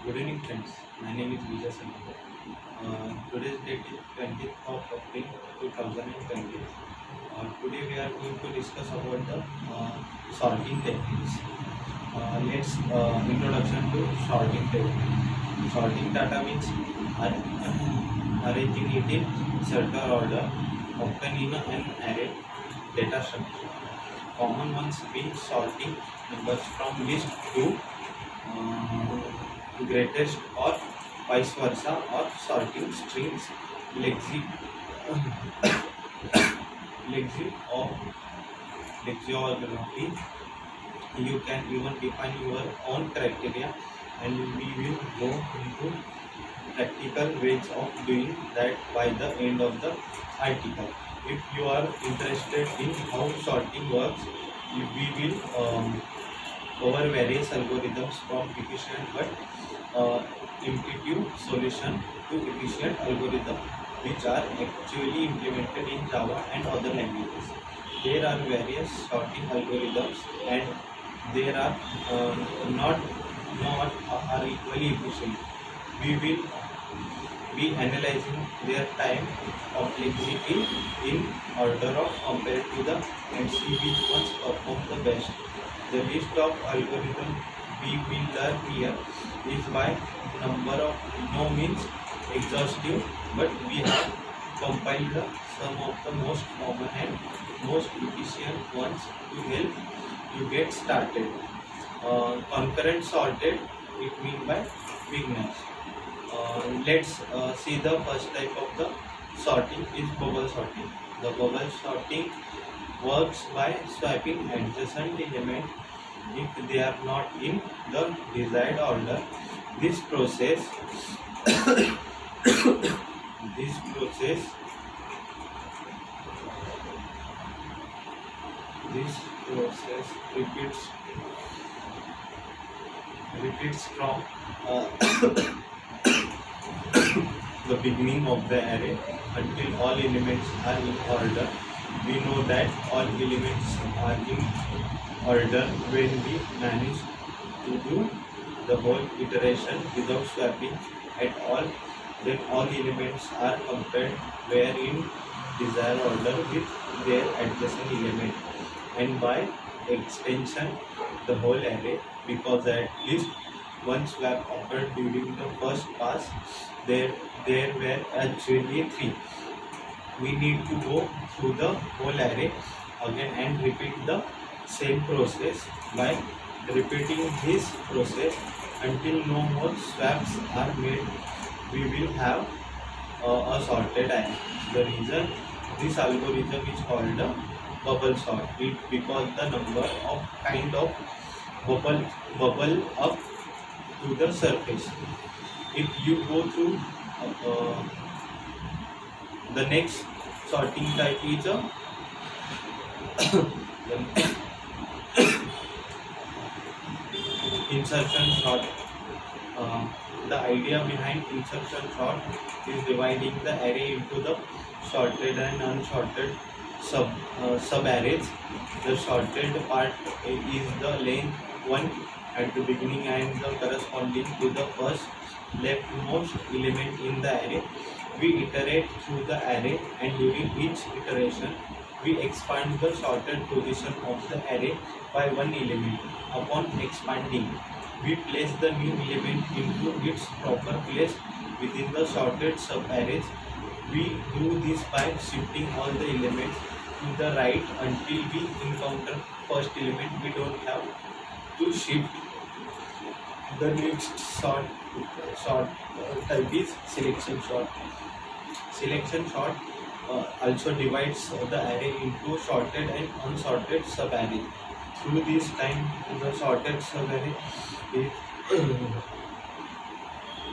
Good evening, friends. My name is Vijay Sanjay. Today's date is 20th of April 2020. Today we are going to discuss about the sorting techniques. Let's introduction to sorting technique. Sorting data means arranging it in certain order, often in an array data structure. Common ones being sorting numbers from least to greatest or vice versa, or sorting strings lexi lexi or lexicography. You can even define your own criteria, and we will go into practical ways of doing that by the end of the article. If you are interested in how sorting works, we will cover various algorithms from efficient but intuitive solution to efficient algorithm, which are actually implemented in Java and other languages. There are various sorting algorithms, and there are not are equally efficient. We will be analyzing their time complexity in order of compared to the and see which ones perform the best. The list of algorithms we will learn here is by number of no means exhaustive, but we have compiled some of the most common and most efficient ones to help you get started. Concurrent sorted, it means by beginners. Let's see the first type of the sorting is bubble sorting. The bubble sorting works by swapping adjacent elements if they are not in the desired order. This process this process this process repeats from the beginning of the array until all elements are in order. We know that all elements are in order when we manage to do the whole iteration without swapping at all. Then all elements are compared where in desired order with their adjacent element, and by extension the whole array, because at least one swap occurred during the first pass. There were actually three. We need to go through the whole array again and repeat the same process. By repeating this process until no more swaps are made, we will have a sorted array. The reason this algorithm is called a bubble sort, it because the number of kind of bubble up to the surface. If you go through uh, the next sorting type is a insertion sort. Uh, the idea behind insertion sort is dividing the array into the sorted and unsorted sub arrays. The sorted part is the length one at the beginning and the corresponding to the first leftmost element in the array. We iterate through the array, and during each iteration we expand the sorted position of the array by one element. Upon expanding, we place the new element into its proper place within the sorted subarrays. We do this by shifting all the elements to the right until we encounter first element. We don't have to shift. The next sort type is selection sort. Selection sort also divides the array into sorted and unsorted subarray. Through this time, the sorted subarray is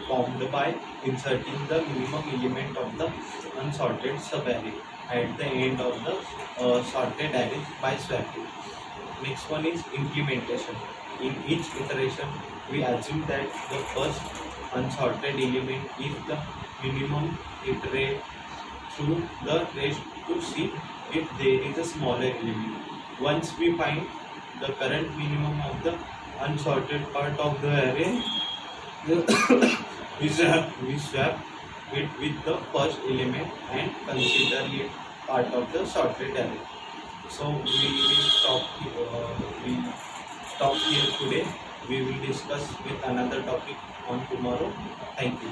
formed by inserting the minimum element of the unsorted subarray at the end of the sorted array by swapping. Next one is implementation. In each iteration, we assume that the first unsorted element is the minimum. Iterate through the rest to see if there is a smaller element. Once we find the current minimum of the unsorted part of the array, we swap it with the first element and consider it part of the sorted array. So we stop here today. We will discuss with another topic on tomorrow. Thank you.